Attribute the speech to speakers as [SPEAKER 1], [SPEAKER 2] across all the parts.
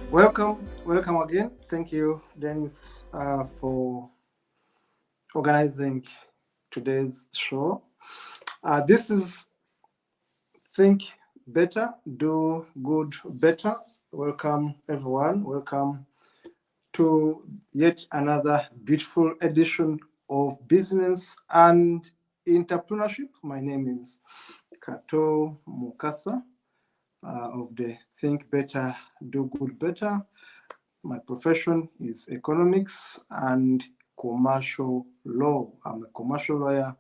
[SPEAKER 1] Welcome again. Thank you, Dennis, for organizing today's show. This is Think Better, Do Good Better. Welcome, everyone. Welcome to yet another beautiful edition of Business and Entrepreneurship. My name is Kato Mukasa of the Think Better, Do Good Better. My profession is economics and commercial law. I'm a commercial lawyer,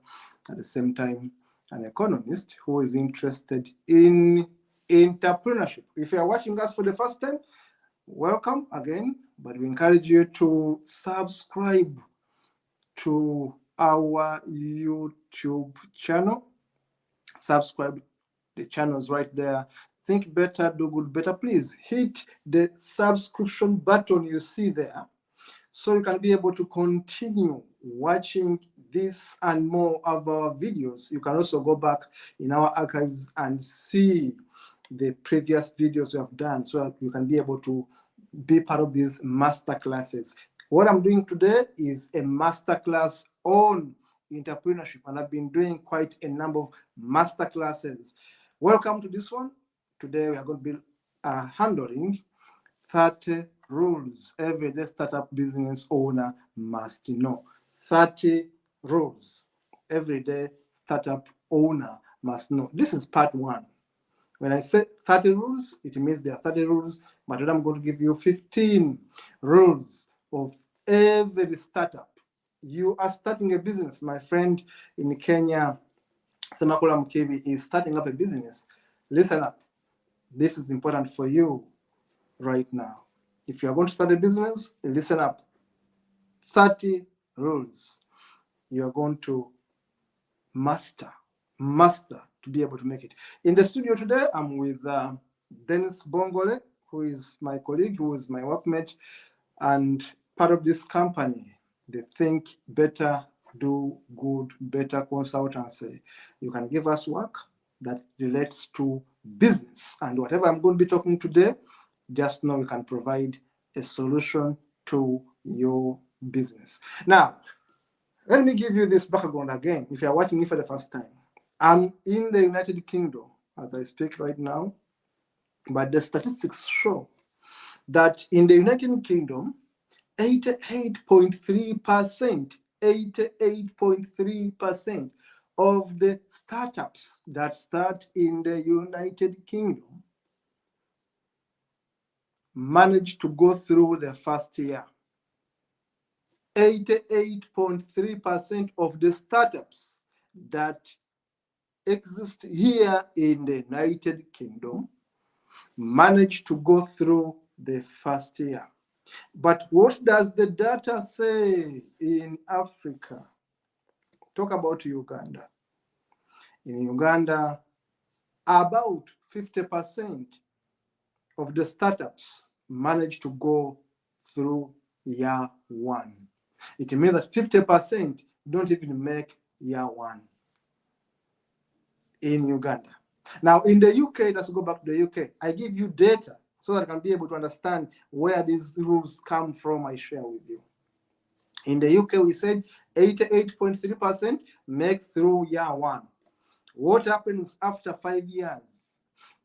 [SPEAKER 1] at the same time an economist who is interested in entrepreneurship. If you are watching us for the first time, welcome again, but we encourage you to subscribe to our YouTube channel. Subscribe, the channel is right there. Think Better, Do Good Better. Please hit the subscription button you see there so you can be able to continue watching this and more of our videos. You can also go back in our archives and see the previous videos we have done so that you can be able to be part of these master classes. What I'm doing today is a master class on entrepreneurship, and I've been doing quite a number of master classes. Welcome to this one. Today we are going to be handling 30 rules everyday startup business owner must know. 30 rules everyday startup owner must know. This is part one. When I say 30 rules, it means there are 30 rules, but today I'm going to give you 15 rules of every startup. You are starting a business. My friend in Kenya, Semakula Mukebi, is starting up a business. Listen up. This is important for you right now. If you are going to start a business, listen up. 30 rules you are going to master to be able to make it. In the studio today, I'm with Dennis Bongole, who is my colleague, who is my workmate, and part of this company, the Think Better, Do Good Better consultancy. You can give us work that relates to business. And whatever I'm going to be talking today, just know we can provide a solution to your business. Now, let me give you this background again. If you're watching me for the first time, I'm in the United Kingdom as I speak right now, but the statistics show that in the United Kingdom, 88.3% of the startups that start in the United Kingdom manage to go through the first year. 88.3% of the startups that exist here in the United Kingdom manage to go through the first year. But what does the data say in Africa? Talk about Uganda. In Uganda, about 50% of the startups manage to go through year one. It means that 50% don't even make year one in Uganda. Now, in the UK, let's go back to the UK. I give you data so that I can be able to understand where these rules come from. I share with you. In the UK, we said 88.3% make through year one. What happens after 5 years?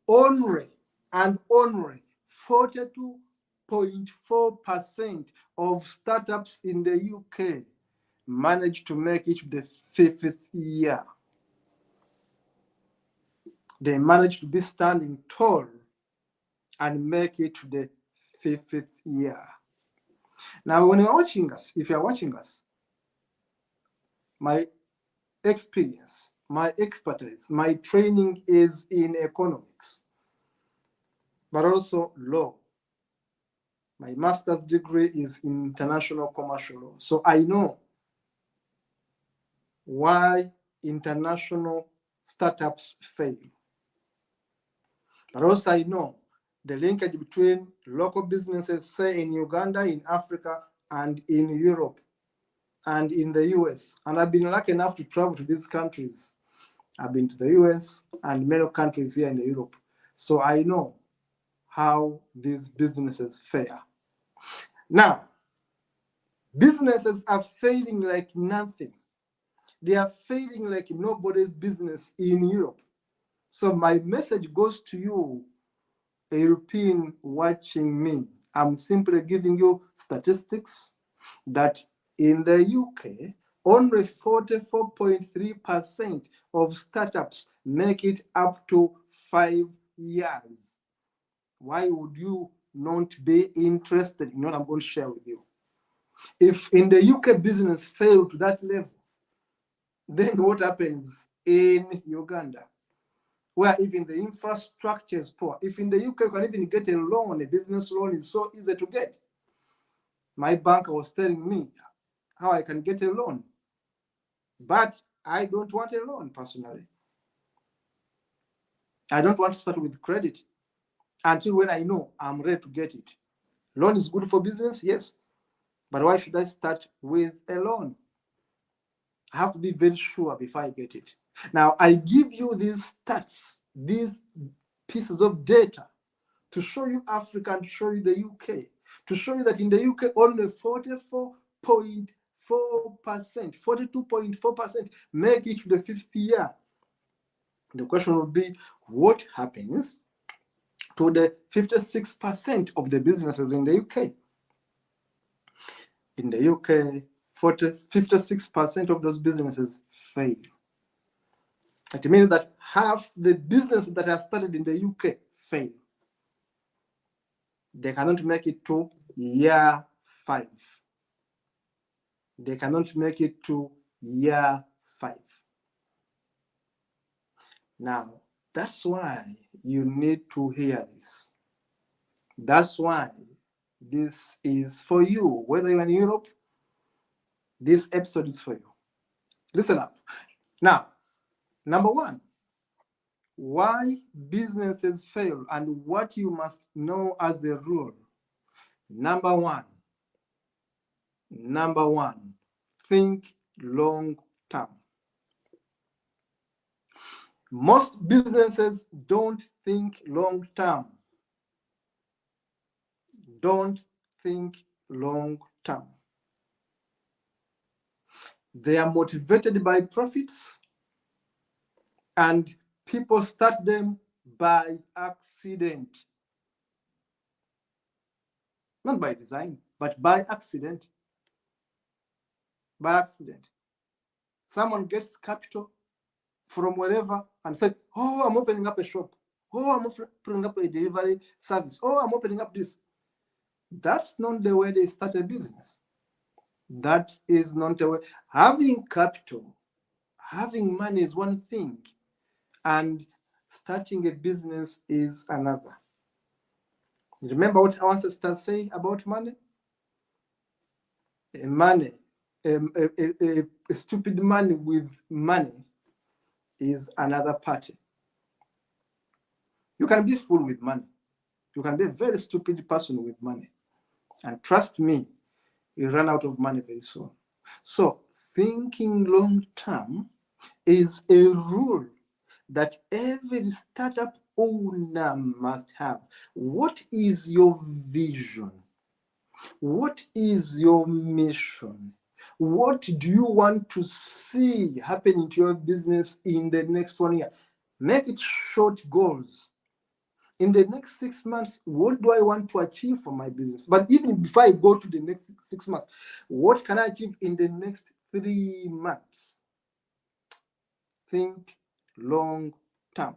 [SPEAKER 1] Only 42.4% of startups in the UK manage to make it to the 5th year. They manage to be standing tall and make it to the 5th year. Now, when you're watching us, if you're watching us, my experience, my expertise, my training is in economics, but also law. My master's degree is in international commercial law. So I know why international startups fail. But also I know the linkage between local businesses, say in Uganda, in Africa, and in Europe, and in the US. And I've been lucky enough to travel to these countries. I've been to the US and many countries here in Europe. So I know how these businesses fare. Now, businesses are failing like nothing. They are failing like nobody's business in Europe. So my message goes to you, a European watching me. I'm simply giving you statistics that in the UK, only 44.3% of startups make it up to 5 years. Why would you not be interested in what I'm going to share with you? If in the UK business failed to that level, then what happens in Uganda, where even the infrastructure is poor? If in the UK you can even get a loan, a business loan is so easy to get. My banker was telling me how I can get a loan, but I don't want a loan personally. I don't want to start with credit until when I know I'm ready to get it. Loan is good for business, yes, but why should I start with a loan? I have to be very sure before I get it. Now, I give you these stats, these pieces of data to show you Africa and to show you the UK, to show you that in the UK, only 44.4%, 42.4% make it to the 5th year. The question would be, what happens to the 56% of the businesses in the UK? In the UK, 56% of those businesses fail. It means that half the businesses that are started in the UK fail. They cannot make it to year 5. They cannot make it to year 5. Now, that's why you need to hear this. That's why this is for you. Whether you're in Europe, this episode is for you. Listen up. Now, number one, why businesses fail and what you must know as a rule. Number one, think long term. Most businesses don't think long term. Don't think long term. They are motivated by profits, and people start them by accident. Not by design, but by accident. By accident. Someone gets capital from wherever and said, oh, I'm opening up a shop. Oh, I'm opening up a delivery service. Oh, I'm opening up this. That's not the way they start a business. That is not the way. Having capital, having money is one thing, and starting a business is another. Remember what our ancestors say about money? A stupid man with money is another party. You can be full with money. You can be a very stupid person with money. And trust me, you run out of money very soon. So thinking long term is a rule that every startup owner must have. What is your vision? What is your mission? What do you want to see happen to your business in the next 1 year? Make it short goals. In the next 6 months, what do I want to achieve for my business? But even before I go to the next 6 months, what can I achieve in the next 3 months? Think long term.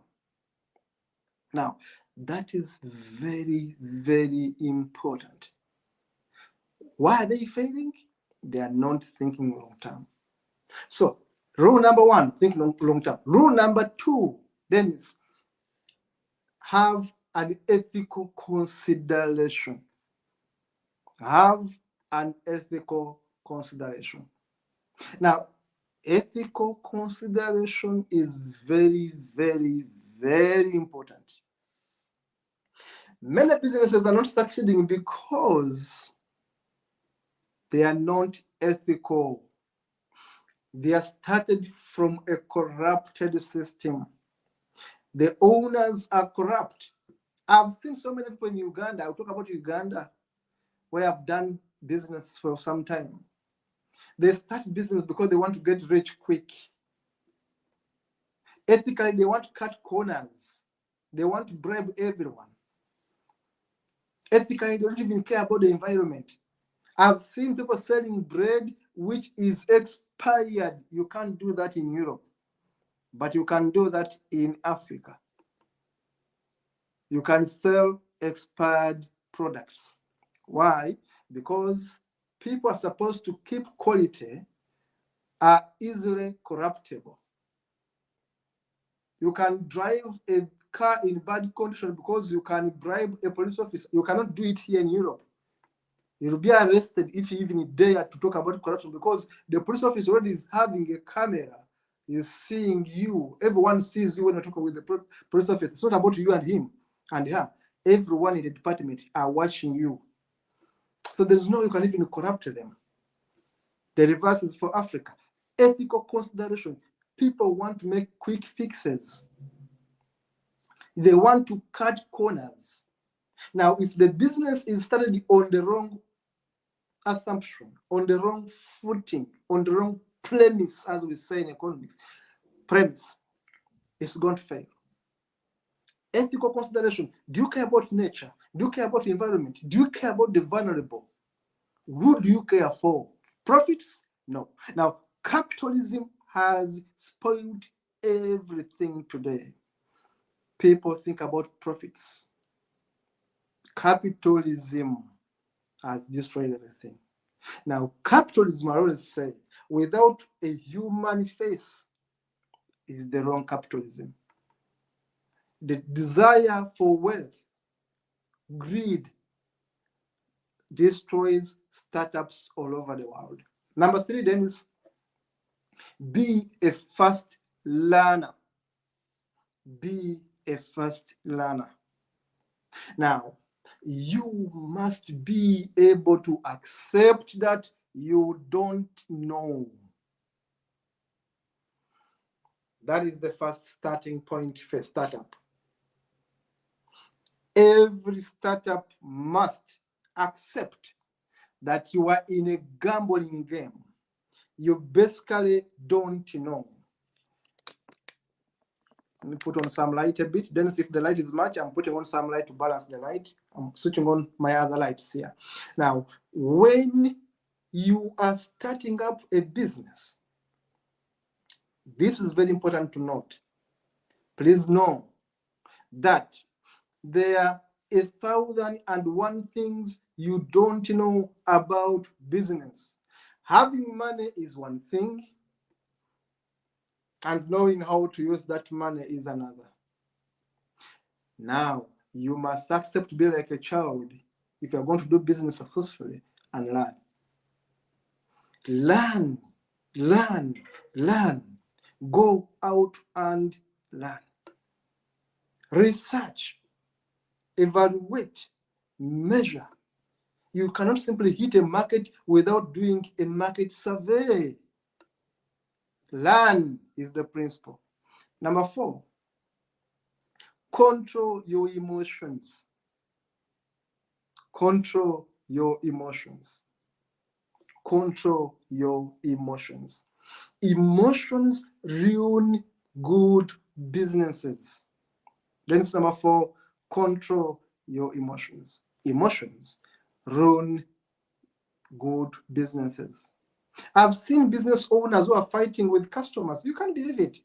[SPEAKER 1] Now, that is very, very important. Why are they failing? They are not thinking long term. So, rule number one, think long term. Rule number two, then is have an ethical consideration. Have an ethical consideration. Now, ethical consideration is very, very, very important. Many businesses are not succeeding because they are not ethical. They are started from a corrupted system. The owners are corrupt, I've seen so many people in Uganda. I'll talk about Uganda, where I've done business for some time. They start business because they want to get rich quick. Ethically, they want to cut corners. They want to bribe everyone. Ethically, they don't even care about the environment. I've seen people selling bread which is expired. You can't do that in Europe, but you can do that in Africa. You can sell expired products. Why? Because people are supposed to keep quality, are easily corruptible. You can drive a car in bad condition because you can bribe a police officer. You cannot do it here in Europe. You'll be arrested if you even dare to talk about corruption, because the police officer already is having a camera, is seeing you. Everyone sees you when you're talking with the police officer. It's not about you and him and her. Everyone in the department are watching you. So there's no way you can even corrupt them. The reverse is for Africa. Ethical consideration. People want to make quick fixes. They want to cut corners. Now, if the business is started on the wrong assumption, on the wrong footing, on the wrong premise, as we say in economics, premise, it's going to fail. Ethical consideration. Do you care about nature? Do you care about the environment? Do you care about the vulnerable? Who do you care for? Profits? No. Now, capitalism has spoiled everything today. People think about profits. Capitalism has destroyed everything. Now, capitalism, I always say, without a human face, is the wrong capitalism. The desire for wealth, greed, destroys startups all over the world. Number 3, then, is be a fast learner. Be a fast learner. Now, you must be able to accept that you don't know. That is the first starting point for a startup. Every startup must accept that you are in a gambling game. You basically don't know. Let me put on some light a bit. Then if the light is much, I'm putting on some light to balance the light. I'm switching on my other lights here. Now, when you are starting up a business, this is very important to note. Please know that there are 1,001 things you don't know about business. Having money is one thing, and knowing how to use that money is another. Now, you must accept to be like a child if you're going to do business successfully, and learn. Learn, learn, learn. Go out and learn. Research, evaluate, measure. You cannot simply hit a market without doing a market survey. Learn is the principle. Number 4, control your emotions. Control your emotions. Control your emotions. Emotions ruin good businesses. Then it's number 4, control your emotions. Emotions ruin good businesses. I've seen business owners who are fighting with customers. You can't believe it.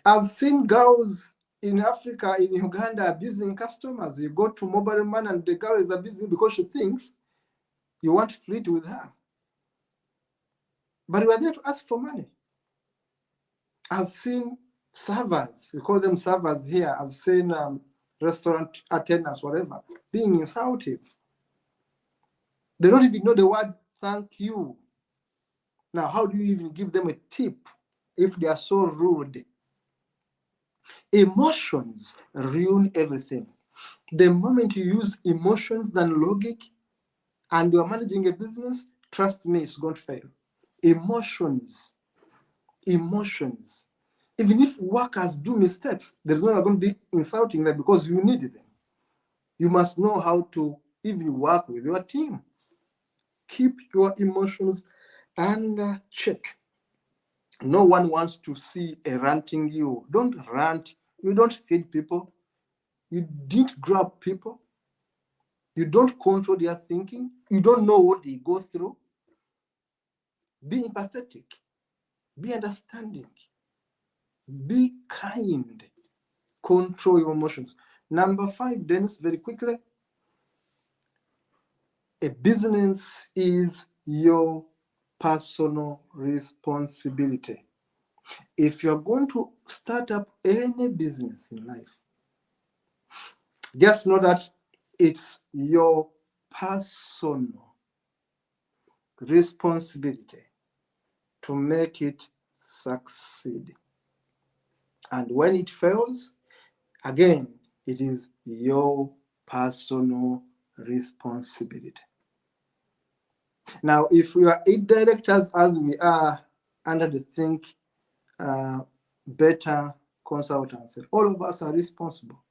[SPEAKER 1] I've seen girls in Africa, in Uganda, abusing customers. You go to mobile money and the girl is abusing because she thinks you want to flirt with her. But you are there to ask for money. I've seen servers, we call them servers here. I've seen restaurant attendants, whatever, being insultive. They don't even know the word thank you. Now, how do you even give them a tip if they are so rude? Emotions ruin everything. The moment you use emotions than logic and you are managing a business, trust me, it's going to fail. Emotions. Even if workers do mistakes, there's no going to be insulting them because you need them. You must know how to even work with your team. Keep your emotions under check. No one wants to see a ranting you. Don't rant. You don't feed people. You didn't grab people. You don't control their thinking. You don't know what they go through. Be empathetic. Be understanding. Be kind. Control your emotions. Number 5, Dennis, very quickly. A business is your personal responsibility. If you're going to start up any business in life, just know that it's your personal responsibility to make it succeed. And when it fails, again, it is your personal responsibility. Now, if we are 8 directors, as we are under the Think Better consultancy, all of us are responsible.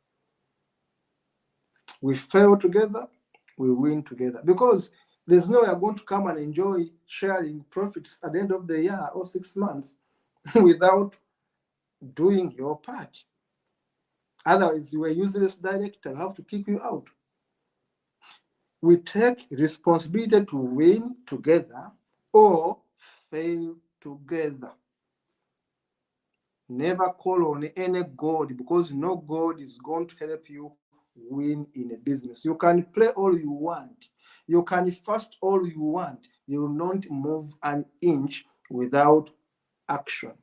[SPEAKER 1] We fail together, we win together, because there's no way you're going to come and enjoy sharing profits at the end of the year or 6 months without doing your part. Otherwise, you are a useless director. I have to kick you out. We take responsibility to win together or fail together. Never call on any God, because no God is going to help you win in a business. You can play all you want. You can fast all you want. You will not move an inch without action.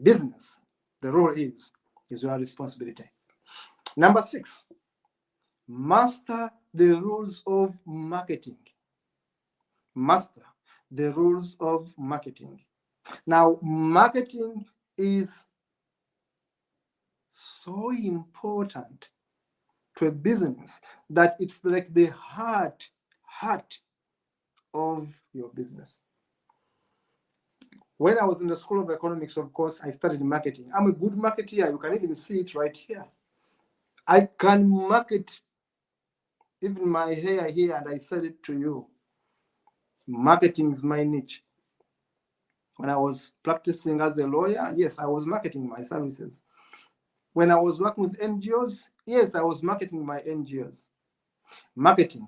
[SPEAKER 1] Business, the rule is your responsibility. Number 6, master the rules of marketing. Master the rules of marketing. Now, marketing is so important to a business that it's like the heart of your business. When I was in the School of Economics, of course, I studied marketing. I'm a good marketer. You can even see it right here. I can market even my hair here, and I said it to you. Marketing is my niche. When I was practicing as a lawyer, yes, I was marketing my services. When I was working with NGOs, yes, I was marketing my NGOs. Marketing.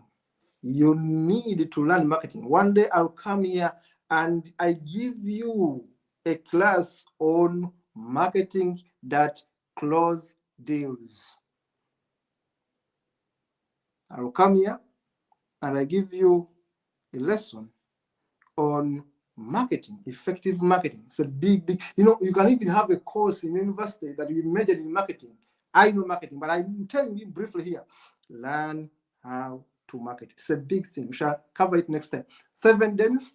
[SPEAKER 1] You need to learn marketing. One day I'll come here and I give you a class on marketing that close deals. I'll come here and I give you a lesson on marketing, effective marketing. It's a big, you can even have a course in university that you majored in marketing. I know marketing, but I'm telling you briefly here, learn how to market. It's a big thing. We shall cover it next time. 7, Dennis,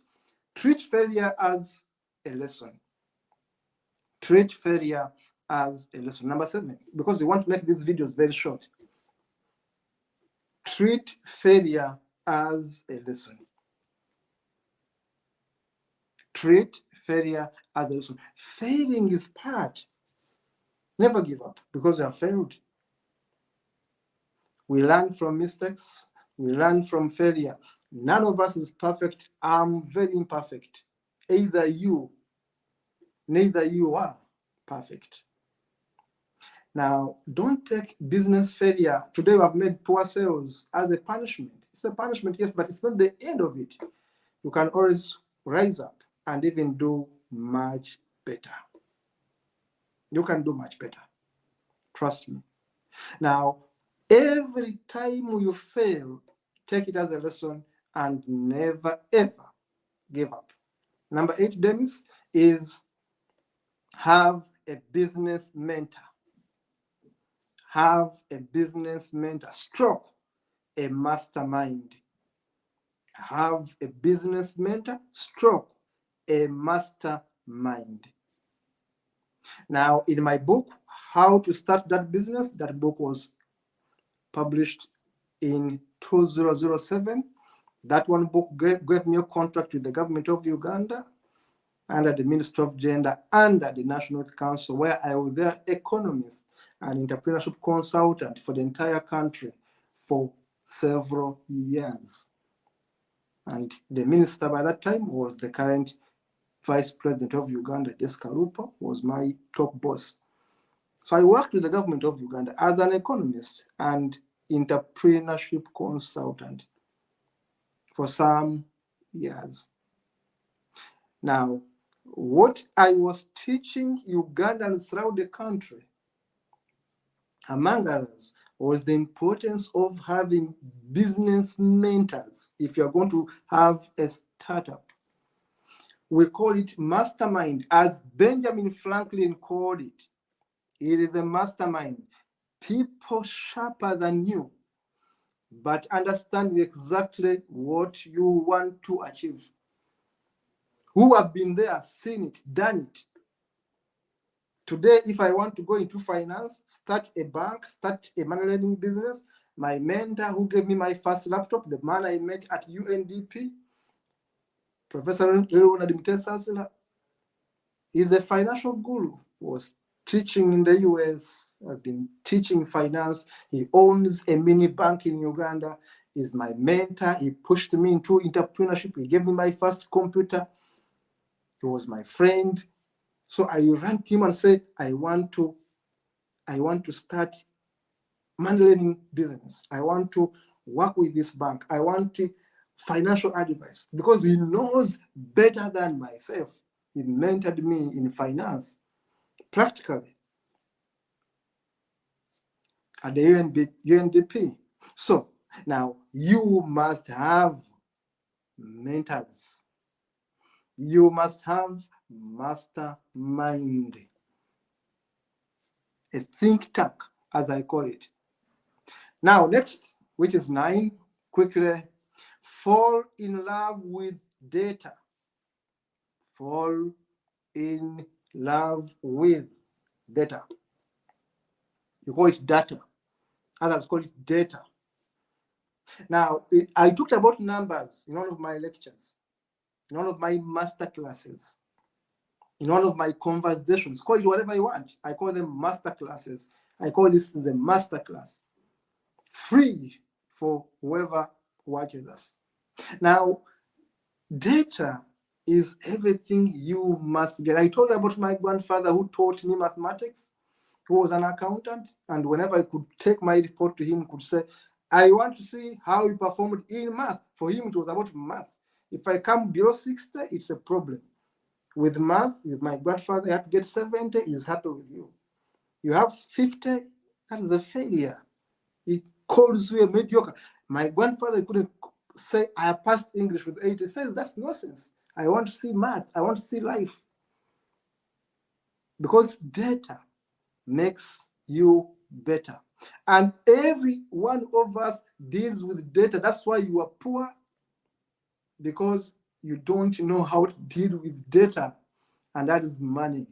[SPEAKER 1] treat failure as a lesson. Treat failure as a lesson. Number 7, because we want to make these videos very short. Treat failure as a lesson. Treat failure as a lesson. Failing is part. Never give up because you have failed. We learn from mistakes. We learn from failure. None of us is perfect. I'm very imperfect. Neither you are perfect. Now, don't take business failure. Today we have made poor sales as a punishment. It's a punishment, yes, but it's not the end of it. You can always rise up and even do much better. You can do much better. Trust me. Now, every time you fail, take it as a lesson and never, ever give up. Number 8, Dennis, is have a business mentor. Have a business mentor, stroke a mastermind. Have a business mentor, stroke a mastermind. Now, in my book, How to Start That Business, that book was published in 2007. That one book gave me a contract with the government of Uganda. under the Ministry of Gender, under the National Youth Council, where I was their economist and entrepreneurship consultant for the entire country for several years. And the minister by that time was the current Vice President of Uganda, Jessica Lupo, was my top boss. So I worked with the government of Uganda as an economist and entrepreneurship consultant for some years. Now, what I was teaching Ugandans throughout the country, among others, was the importance of having business mentors if you're going to have a startup. We call it mastermind, as Benjamin Franklin called it. It is a mastermind. People sharper than you, but understanding exactly what you want to achieve. Who have been there, seen it, done it. Today, if I want to go into finance, start a bank, start a money lending business, my mentor who gave me my first laptop, the man I met at UNDP, Professor Leonard Mutesasila, is a financial guru, was teaching in the US, I've been teaching finance. He owns a mini bank in Uganda, is my mentor. He pushed me into entrepreneurship. He gave me my first computer. He was my friend. So I ran to him and said, I want to start money lending business. I want to work with this bank. I want financial advice, because he knows better than myself. He mentored me in finance, practically, at the UNDP. So now you must have mentors. You must have mastermind, a think tank, as I call it. Now, next, which is 9, quickly, fall in love with data. Fall in love with data. You call it data. Others call it data. Now, I talked about numbers in one of my lectures, in one of my master classes, in one of my conversations. Call it whatever you want. I call them master classes. I call this the master class. Free for whoever watches us. Now, data is everything you must get. I told you about my grandfather who taught me mathematics, who was an accountant, and whenever I could take my report to him, could say, I want to see how he performed in math. For him, it was about math. If I come below 60, it's a problem. With math, with my grandfather, I have to get 70, he's happy with you. You have 50, that is a failure. It calls you a mediocre. My grandfather couldn't say, I passed English with 80. He says, that's nonsense. I want to see math. I want to see life. Because data makes you better. And every one of us deals with data. That's why you are poor, because you don't know how to deal with data, and that is money.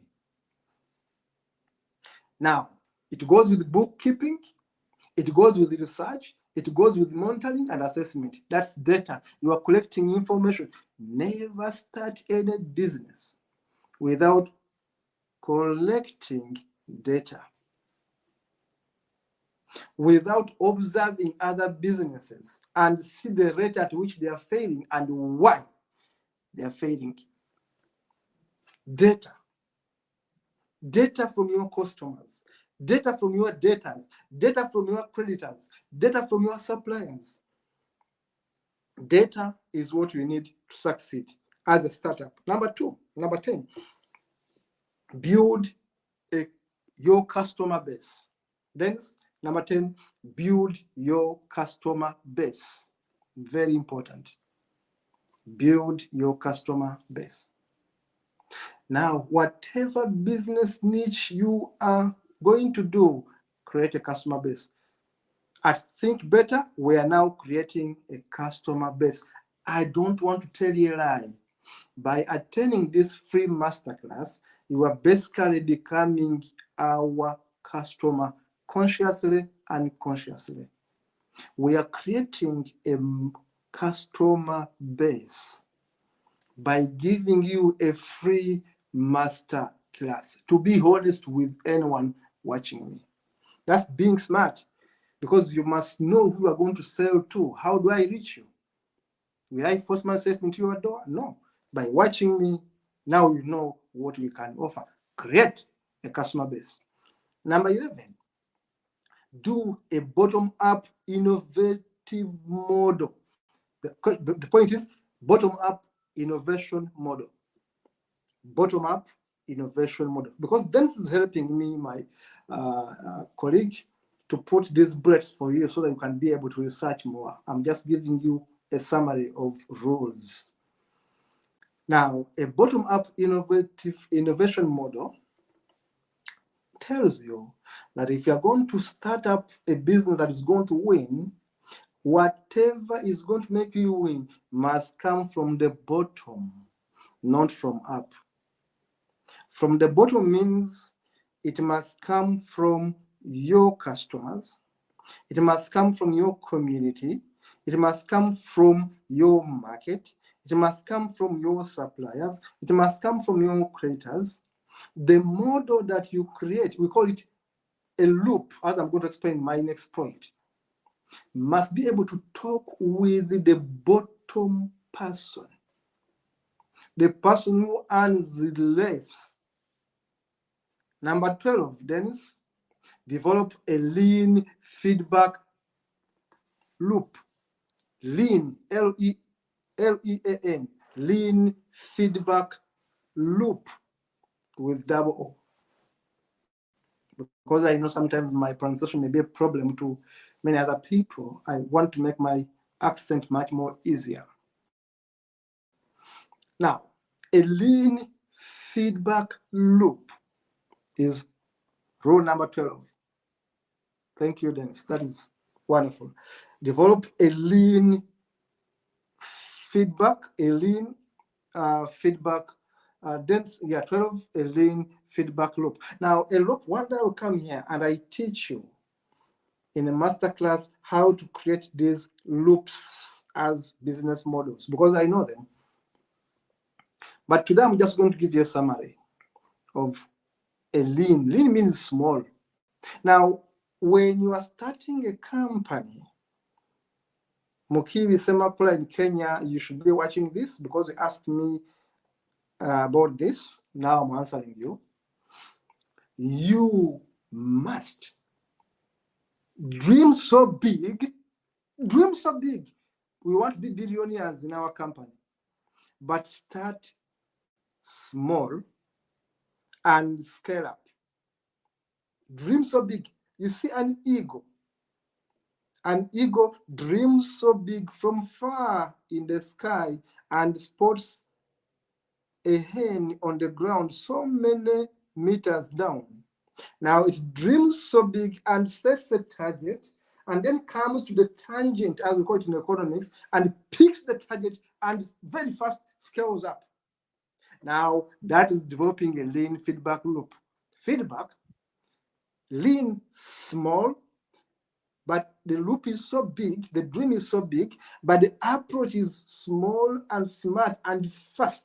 [SPEAKER 1] Now, it goes with bookkeeping, it goes with research, it goes with monitoring and assessment. That's data. You are collecting information. Never start any business without collecting data, without observing other businesses and see the rate at which they are failing and why they are failing. Data. Data from your customers, data from your debtors, data from your creditors, data from your suppliers. Data is what you need to succeed as a startup. Number 10, build your customer base. Then number 10, build your customer base. Very important. Build your customer base. Now, whatever business niche you are going to do, create a customer base. At Think Better, we are now creating a customer base. I don't want to tell you a lie. By attending this free masterclass, you are basically becoming our customer consciously and unconsciously. We are creating a customer base by giving you a free master class. To be honest with anyone watching me, that's being smart, because you must know who you are going to sell to. How do I reach you? Will I force myself into your door? No. By watching me, now you know what we can offer. Create a customer base. Number 11, do a bottom-up innovative model. The point is bottom-up innovation model. Bottom-up innovation model. Because this is helping me, my colleague, to put these bullets for you so that you can be able to research more. I'm just giving you a summary of rules. Now, a bottom-up innovation model tells you that if you're going to start up a business that is going to win, whatever is going to make you win must come from the bottom, not from up. From the bottom means it must come from your customers, it must come from your community, it must come from your market, it must come from your suppliers, it must come from your creators. The model that you create, we call it a loop, as I'm going to explain in my next point, must be able to talk with the bottom person, the person who earns less. Number 12, Dennis, develop a lean feedback loop. Lean, L-E-A-N, lean feedback loop with double O. Because I know sometimes my pronunciation may be a problem to many other people, I want to make my accent much more easier. Now, a lean feedback loop is rule number 12. Thank you, Dennis. That is wonderful. Develop a lean feedback, dense, 12, a lean feedback loop. Now, a loop, one day I will come here and I teach you in a masterclass how to create these loops as business models, because I know them. But today I'm just going to give you a summary of a lean. Lean means small. Now, when you are starting a company, Mukibi Semakula in Kenya, you should be watching this because you asked me about this. Now I'm answering you. You must dream so big. Dream so big. We want to be billionaires in our company, but start small and scale up. Dream so big. You see an eagle. An eagle dreams so big from far in the sky and spots a hen on the ground so many meters down. Now it dreams so big and sets a target and then comes to the tangent, as we call it in economics, and picks the target and very fast scales up. Now that is developing a lean feedback loop. Feedback, lean, small, but the loop is so big, the dream is so big, but the approach is small and smart and fast.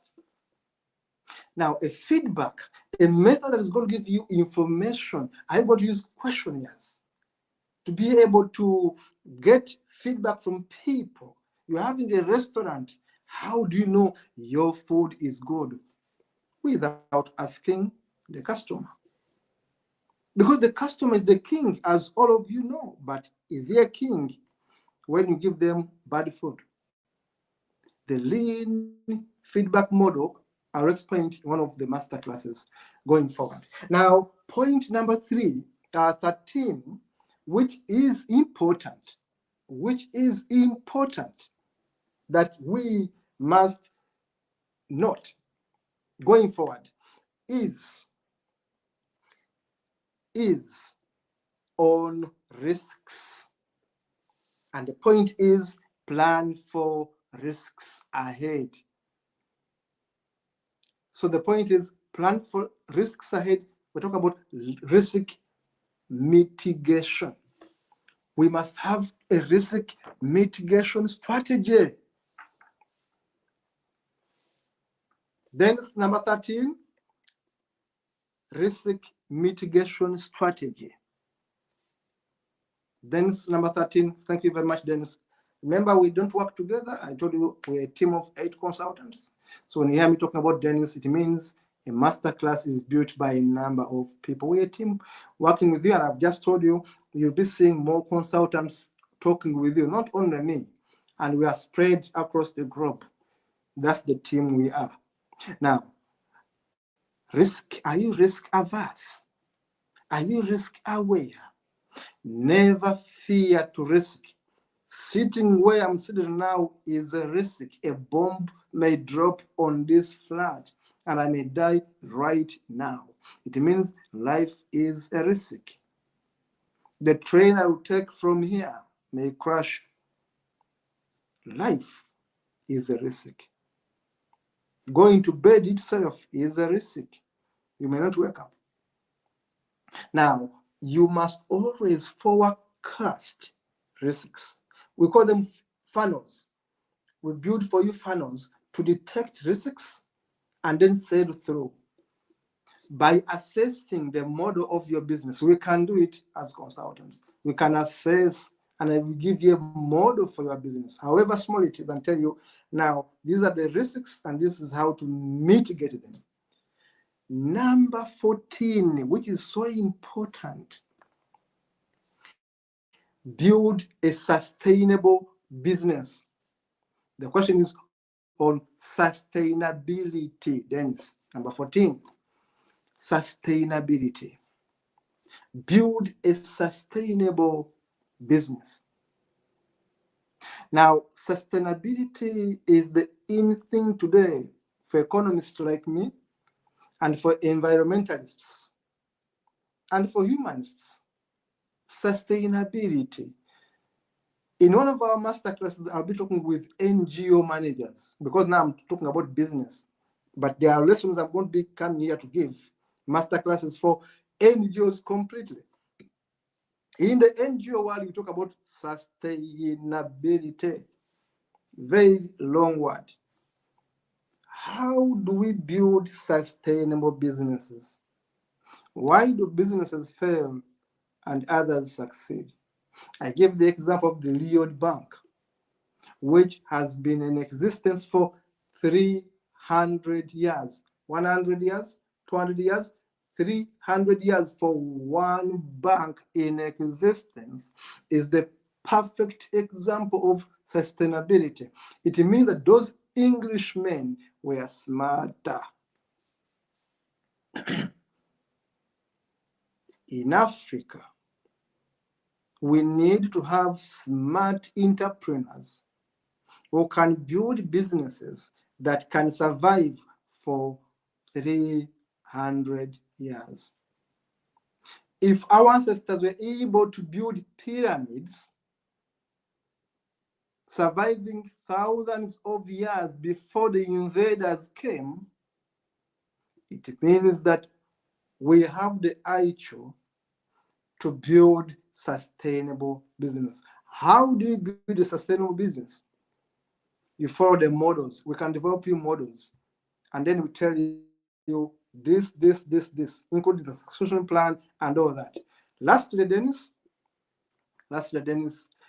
[SPEAKER 1] Now, a feedback, a method that is going to give you information. I'm going to use questionnaires to be able to get feedback from people. You're having a restaurant. How do you know your food is good? Without asking the customer. Because the customer is the king, as all of you know, but is he a king when you give them bad food? The lean feedback model, I'll explain in one of the master classes going forward. Now, point number 13, which is important that we must note going forward is on risks. And the point is plan for risks ahead. So the point is plan for risks ahead. We're talking about risk mitigation. We must have a risk mitigation strategy. Then number 13, risk mitigation strategy. Then number 13, thank you very much, Dennis. Remember, we don't work together. I told you we're a team of 8 consultants. So when you hear me talking about Dennis, it means a masterclass is built by a number of people. We're a team working with you, and I've just told you, you'll be seeing more consultants talking with you, not only me. And we are spread across the globe. That's the team we are. Now, are you risk averse? Are you risk aware? Never fear to risk. Sitting where I'm sitting now is a risk. A bomb may drop on this flat and I may die right now. It means life is a risk. The train I will take from here may crash. Life is a risk. Going to bed itself is a risk. You may not wake up. Now, you must always forecast risks. We call them funnels. We build for you funnels to detect risks and then sail through. By assessing the model of your business, we can do it as consultants. We can assess and I will give you a model for your business, however small it is, and tell you, now, these are the risks and this is how to mitigate them. Number 14, which is so important, build a sustainable business. The question is on sustainability, Dennis. Number 14, sustainability. Build a sustainable business. Now, sustainability is the in thing today for economists like me, and for environmentalists, and for humanists. Sustainability. In one of our masterclasses, I'll be talking with NGO managers, because now I'm talking about business. But there are lessons I'm going to be coming here to give. Masterclasses for NGOs completely. In the NGO world, we talk about sustainability. Very long word. How do we build sustainable businesses? Why do businesses fail and others succeed? I gave the example of the Lloyd Bank, which has been in existence for 300 years. 100 years, 200 years, 300 years for one bank in existence is the perfect example of sustainability. It means that those Englishmen were smarter. In Africa, we need to have smart entrepreneurs who can build businesses that can survive for 300 years. If our ancestors were able to build pyramids, surviving thousands of years before the invaders came, it means that we have the IQ to build sustainable business. How do you build a sustainable business? You follow the models. We can develop you models, and then we tell you this, including the succession plan and all that. Lastly, Dennis,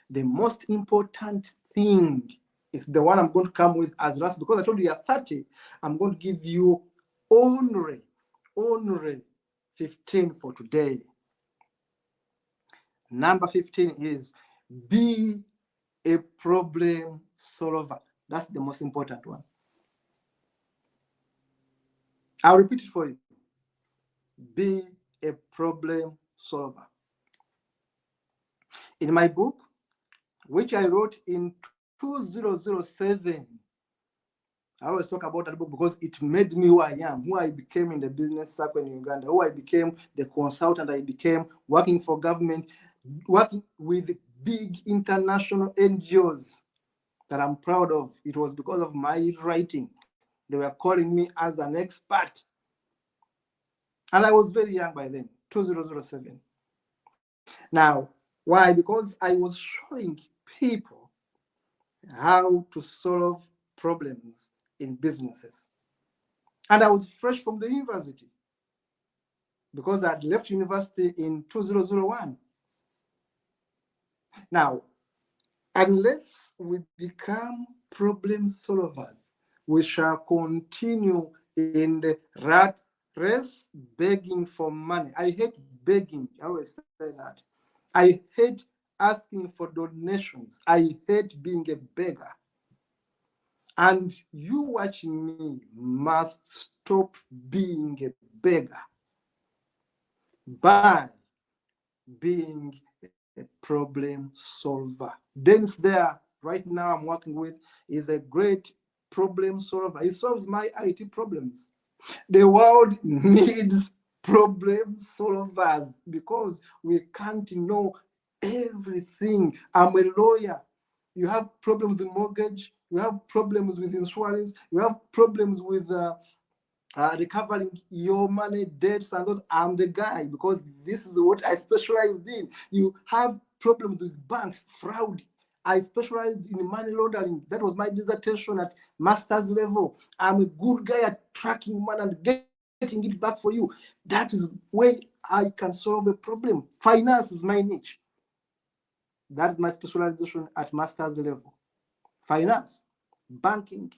[SPEAKER 1] the most important thing is the one I'm going to come with as last, because I told you you're 30. I'm going to give you only 15 for today. Number 15 is be a problem solver. That's the most important one. I'll repeat it for you. Be a problem solver. In my book, which I wrote in 2007, I always talk about that book because it made me who I am, who I became in the business circle in Uganda, who I became, the consultant I became, working for government, working with big international NGOs that I'm proud of. It was because of my writing. They were calling me as an expert. And I was very young by then, 2007. Now, why? Because I was showing people how to solve problems in businesses. And I was fresh from the university because I had left university in 2001. Now, unless we become problem solvers, we shall continue in the rat race begging for money. I hate begging. I always say that. I hate asking for donations. I hate being a beggar. And you watching me must stop being a beggar by being a problem solver. Dennis there, right now I'm working with, is a great problem solver. He solves my IT problems. The world needs problem solvers because we can't know everything. I'm a lawyer. You have problems with mortgage, you have problems with insurance, you have problems with recovering your money, debts, and all. I'm the guy because this is what I specialized in. You have problems with banks, fraud. I specialized in money laundering. That was my dissertation at master's level. I'm a good guy at tracking money and getting it back for you. That is where I can solve a problem. Finance is my niche. That is my specialization at master's level. Finance, banking.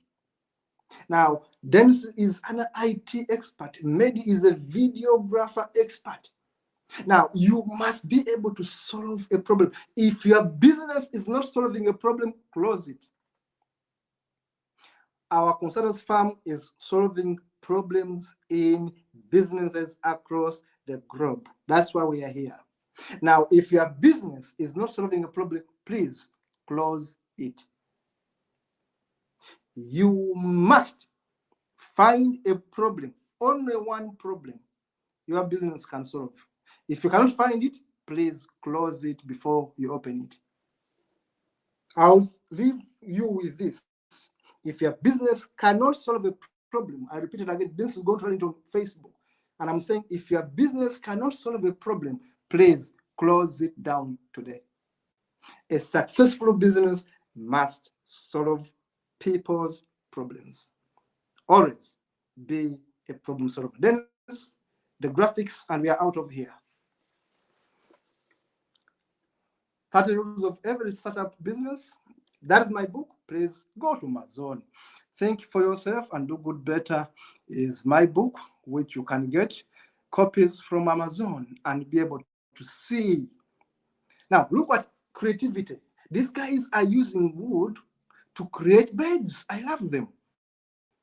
[SPEAKER 1] Now, Dennis is an IT expert. Mehdi is a videographer expert. Now, you must be able to solve a problem. If your business is not solving a problem, close it. Our consultants firm is solving problems in businesses across the globe. That's why we are here. Now, if your business is not solving a problem, please close it. You must find a problem, only one problem your business can solve. If you cannot find it, please close it before you open it. I'll leave you with this. If your business cannot solve a problem, I repeat it again, this is going to run into Facebook. And I'm saying if your business cannot solve a problem, please close it down today. A successful business must solve people's problems. Always be a problem solver. Then the graphics, and we are out of here. 30 rules of every startup business. That is my book. Please go to Amazon. Think for yourself and do good better is my book, which you can get copies from Amazon and be able to see. Now, look at creativity. These guys are using wood to create beds. I love them.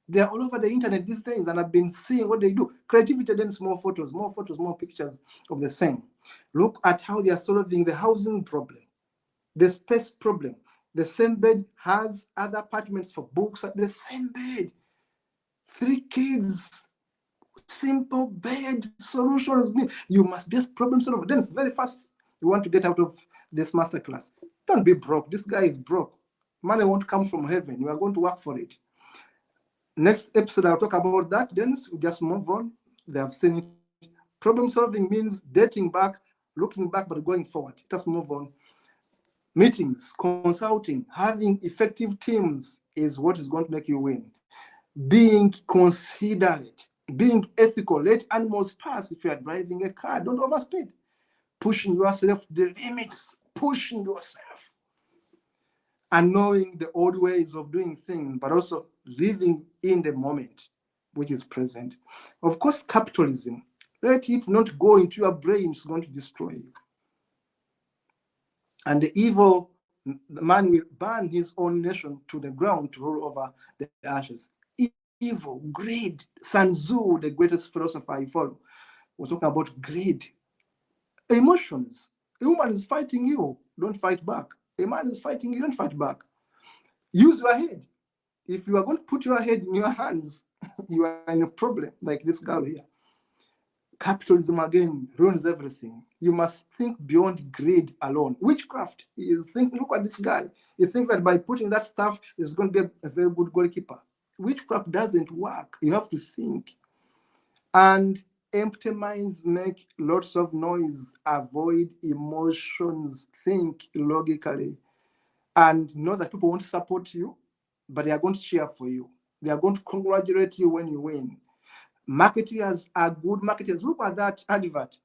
[SPEAKER 1] They're all over the internet these days, and I've been seeing what they do. Creativity, then more photos, more pictures of the same. Look at how they are solving the housing problem, the space problem. The same bed has other apartments for books at the same bed. 3 kids, simple bed solutions. You must be a problem solver. Then it's very fast. You want to get out of this masterclass. Don't be broke. This guy is broke. Money won't come from heaven. You are going to work for it. Next episode, I'll talk about that. Then we just move on. They have seen it. Problem solving means dating back, looking back, but going forward. Just move on. Meetings, consulting, having effective teams is what is going to make you win. Being considerate, being ethical. Let animals pass if you are driving a car. Don't overspeed. Pushing yourself to the limits. Pushing yourself. And knowing the old ways of doing things, but also living in the moment, which is present. Of course, capitalism. Let it not go into your brain. It's going to destroy you. And the evil man will burn his own nation to the ground to roll over the ashes. Evil, greed. Sun Tzu, the greatest philosopher I follow, was talking about greed. Emotions. A woman is fighting you, don't fight back. A man is fighting you, don't fight back. Use your head. If you are going to put your head in your hands, you are in a problem, like this girl here. Capitalism again ruins everything. You must think beyond greed alone. Witchcraft. You think, look at this guy. You think that by putting that stuff is going to be a very good goalkeeper. Witchcraft doesn't work. You have to think. And empty minds make lots of noise. Avoid emotions. Think logically. And know that people won't support you, but they are going to cheer for you. They are going to congratulate you when you win. Marketers are good marketers. Look at that advert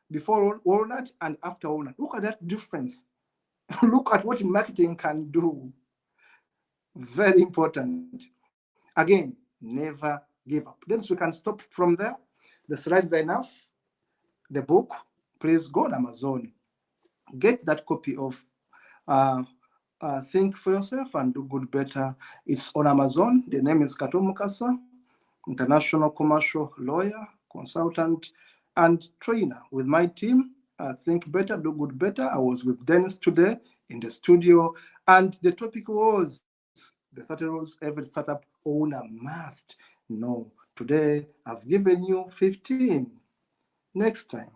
[SPEAKER 1] before Walnut and after Walnut. Look at that difference. Look at what marketing can do. Very important. Again, never give up. Then we can stop from there. The slides are enough. The book, please go on Amazon. Get that copy of Think for Yourself and Do Good Better. It's on Amazon. The name is Kato Mukasa, international commercial lawyer, consultant, and trainer. With my team, Think Better, Do Good Better. I was with Dennis today in the studio, and the topic was the 30 rules every startup owner must know. Today, I've given you 15. Next time,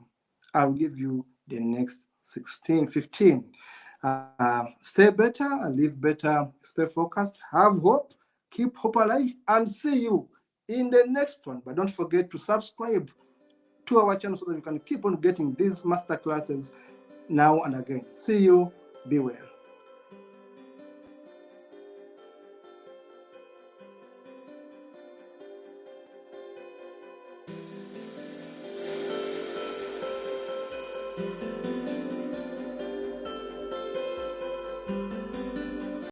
[SPEAKER 1] I'll give you the next 16, 15. Stay better, live better, stay focused, have hope, keep hope alive, and see you in the next one. But don't forget to subscribe to our channel so that you can keep on getting these master classes now and again. See you. Be well.